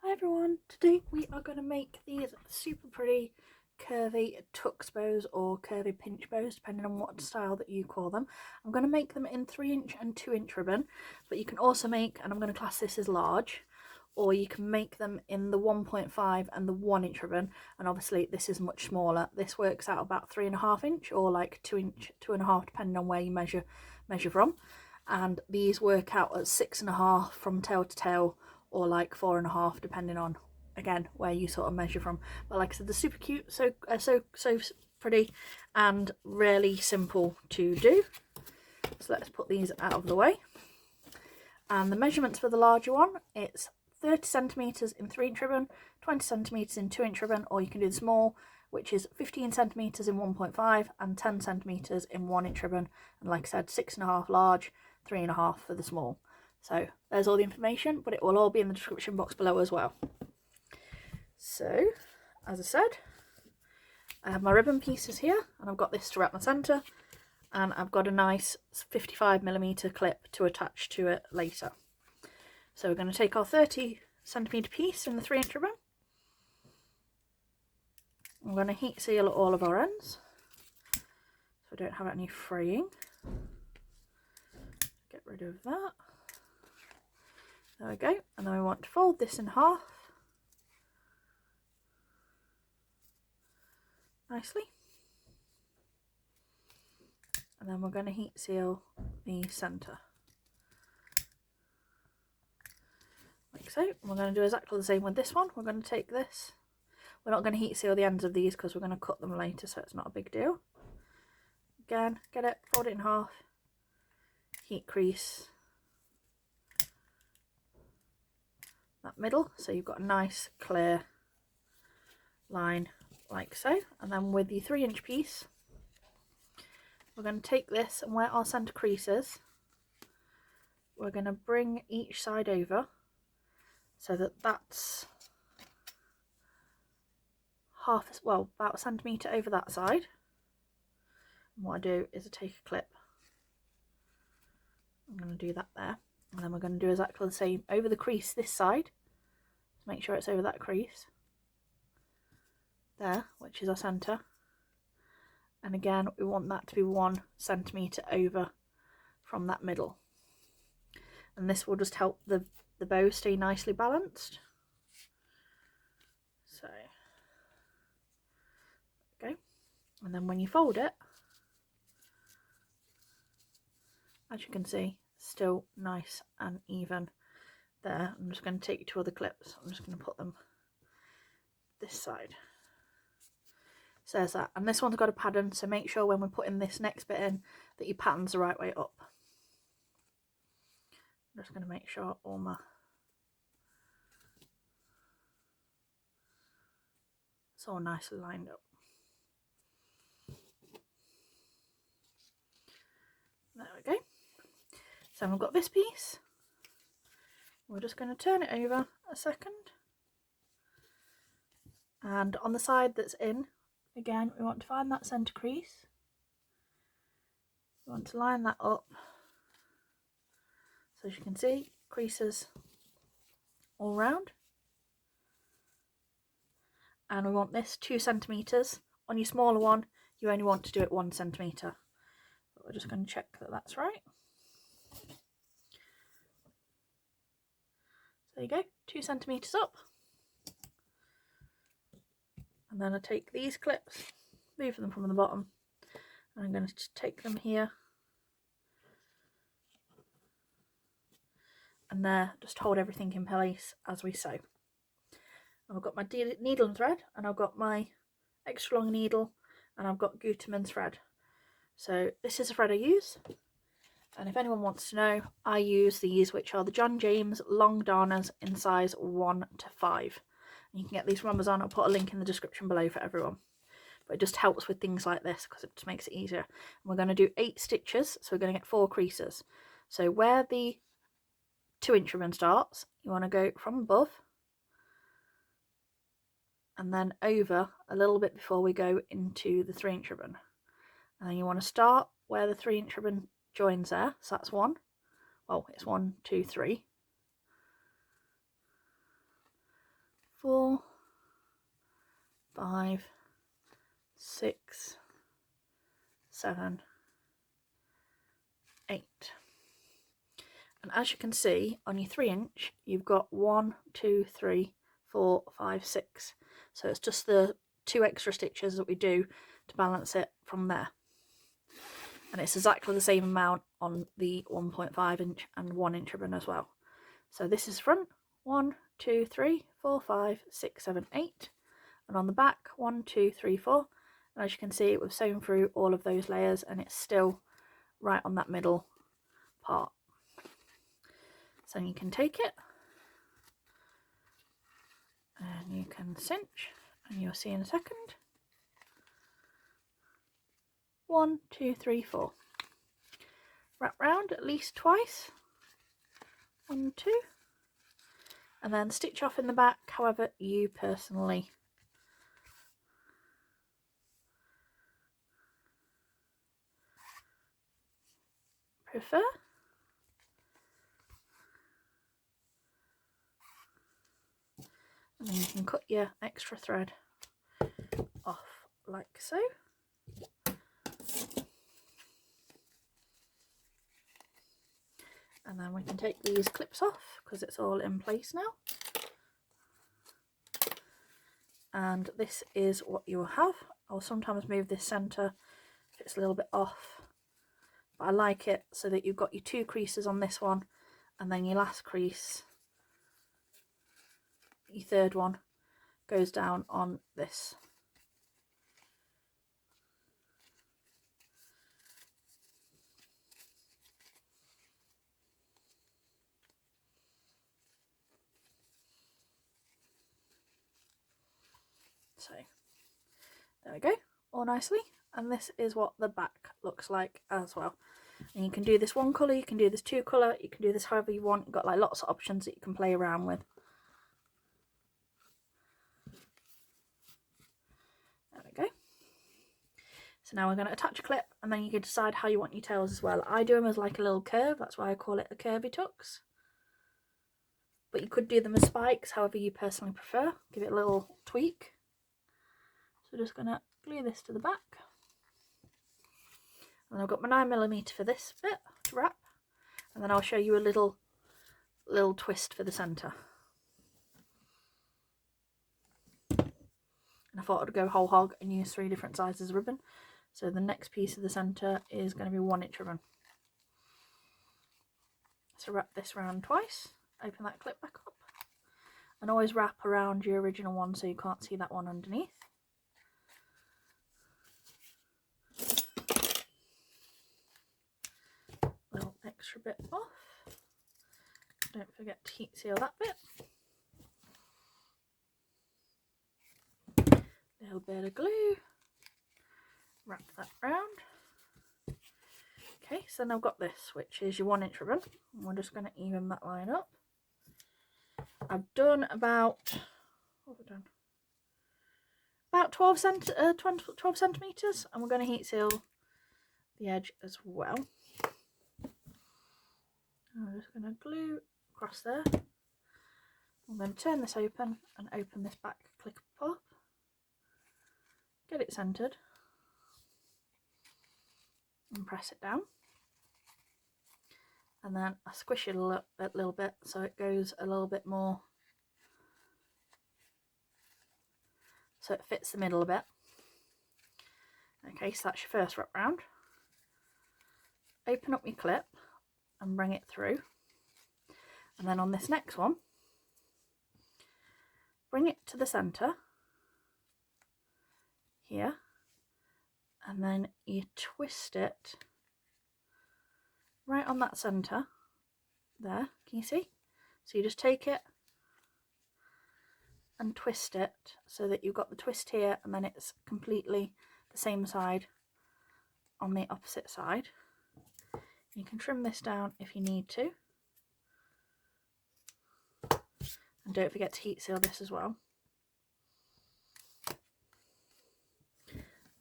Hi everyone, today we are going to make these super pretty curvy tux bows or curvy pinch bows, depending on what style that you call them. I'm going to make them in 3" and 2" ribbon, but you can also make, and I'm going to class this as large, or you can make them in the 1.5 and the 1" ribbon, and obviously this is much smaller. This works out about 3.5" or like 2", 2.5", depending on where you measure from, and these work out at 6.5 from tail to tail, or like 4.5 depending on, again, where you sort of measure from. But like I said, they're super cute, so pretty and really simple to do. So let's put these out of the way. And the measurements for the larger one, it's 30 centimeters in 3" ribbon, 20 centimeters in 2" ribbon, or you can do the small, which is 15 centimeters in 1.5 and 10 centimeters in 1" ribbon. And like I said, 6.5 large, 3.5 for the small. So there's all the information, but it will all be in the description box below as well. So, as I said, I have my ribbon pieces here, and I've got this to wrap my centre, and I've got a nice 55mm clip to attach to it later. So we're going to take our 30 centimetre piece in the 3" ribbon. I'm going to heat seal all of our ends, so we don't have any fraying. Get rid of that. There we go, and then we want to fold this in half nicely, and then we're going to heat seal the centre like so. And we're going to do exactly the same with this one. We're going to take this, we're not going to heat seal the ends of these because we're going to cut them later, so it's not a big deal. Again, get it, fold it in half, heat crease that middle, so you've got a nice clear line like so. And then with the 3" piece, we're going to take this, and where our centre creases, we're going to bring each side over so that that's half, well, about a centimetre over that side. And what I do is I take a clip, I'm going to do that there, and then we're going to do exactly the same over the crease this side. So make sure it's over that crease there, which is our centre, and again we want that to be 1 centimetre over from that middle, and this will just help the bow stay nicely balanced. So okay, and then when you fold it, as you can see, still nice and even there. I'm just going to take 2 other clips, I'm just going to put them this side. So there's that, and this one's got a pattern, so make sure when we're putting this next bit in that your pattern's the right way up. I'm just going to make sure all my, it's all nicely lined up. There we go. So we've got this piece, we're just going to turn it over a second, and on the side that's in, again we want to find that centre crease, we want to line that up, so as you can see, creases all round, and we want this 2 centimetres. On your smaller one you only want to do it 1 centimetre, but we're just going to check that that's right. There you go, 2 centimetres up. And then I take these clips, move them from the bottom, and I'm going to take them here and there, just hold everything in place as we sew. And I've got my needle and thread, and I've got my extra long needle, and I've got Gutermann thread. So this is the thread I use, and if anyone wants to know, I use these, which are the John James long darners in size 1 to 5. And you can get these from Amazon. I'll put a link in the description below for everyone. But it just helps with things like this because it just makes it easier. And we're going to do 8 stitches, so we're going to get 4 creases. So where the 2" ribbon starts, you want to go from above and then over a little bit before we go into the 3" ribbon. And then you want to start where the 3" ribbon joins there, so that's 1. Well, it's 1, 2, 3. 4, 5, 6, 7, 8. And as you can see on your 3-inch, you've got 1, 2, 3, 4, 5, 6. So it's just the 2 extra stitches that we do to balance it from there. And it's exactly the same amount on the 1.5-inch and 1-inch ribbon as well. So this is front, 1, 2, 3, 4, 5, 6, 7, 8. And on the back, 1, 2, 3, 4. And as you can see, we've sewn through all of those layers and it's still right on that middle part. So you can take it and you can cinch, and you'll see in a second. 1, 2, 3, 4. Wrap round at least twice. 1, 2. And then stitch off in the back however you personally prefer. And then you can cut your extra thread off like so. And then we can take these clips off because it's all in place now. And this is what you will have. I'll sometimes move this centre if it's a little bit off, but I like it so that you've got your 2 creases on this one, and then your last crease, your 3rd one, goes down on this. So there we go, all nicely. And this is what the back looks like as well. And you can do this 1 colour, you can do this 2 colour, you can do this however you want. You've got like lots of options that you can play around with. There we go. So now we're going to attach a clip, and then you can decide how you want your tails as well. I do them as like a little curve, that's why I call it a Curvy Tux. But you could do them as spikes, however you personally prefer. Give it a little tweak. So just going to glue this to the back. And I've got my 9mm for this bit to wrap. And then I'll show you a little twist for the centre. And I thought I'd go whole hog and use 3 different sizes of ribbon. So the next piece of the centre is going to be 1-inch ribbon. So wrap this round twice, open that clip back up, and always wrap around your original one so you can't see that one underneath. Little extra bit off. Don't forget to heat seal that bit. Little bit of glue. Wrap that round. Okay, so then I've got this, which is your 1-inch ribbon. And we're just going to even that line up. I've done about, what have I done? About 12 centimetres, and we're going to heat seal the edge as well. I'm just going to glue across there. I'm going to turn this open and open this back clip up. Get it centred and press it down. And then I squish it a little bit so it goes a little bit more, so it fits the middle a bit. Okay, so that's your first wrap round. Open up your clip and bring it through. And then on this next one, bring it to the centre here, and then you twist it right on that centre there. Can you see? So you just take it and twist it so that you've got the twist here, and then it's completely the same side on the opposite side. You can trim this down if you need to, and don't forget to heat seal this as well.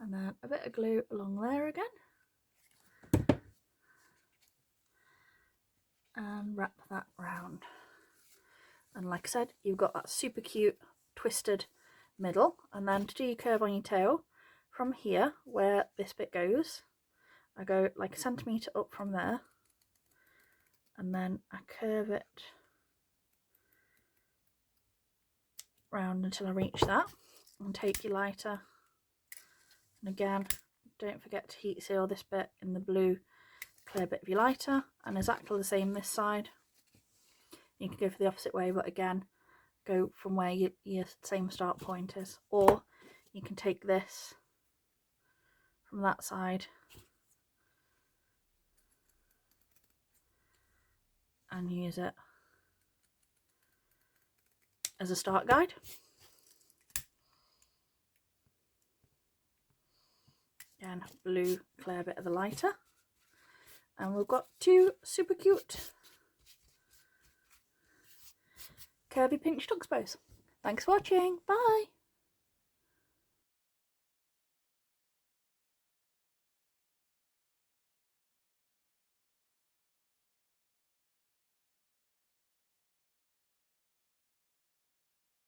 And then a bit of glue along there again, and wrap that round. And like I said, you've got that super cute twisted middle, and then to do your curve on your toe, from here where this bit goes, I go like a centimetre up from there, and then I curve it round until I reach that, and take your lighter, and again don't forget to heat seal this bit in the blue clear bit of your lighter, and exactly the same this side. You can go for the opposite way, but again go from where your same start point is, or you can take this from that side and use it as a start guide. Again, blue clear bit of the lighter, and we've got two super cute curvy pinch tux bows. Thanks for watching. Bye.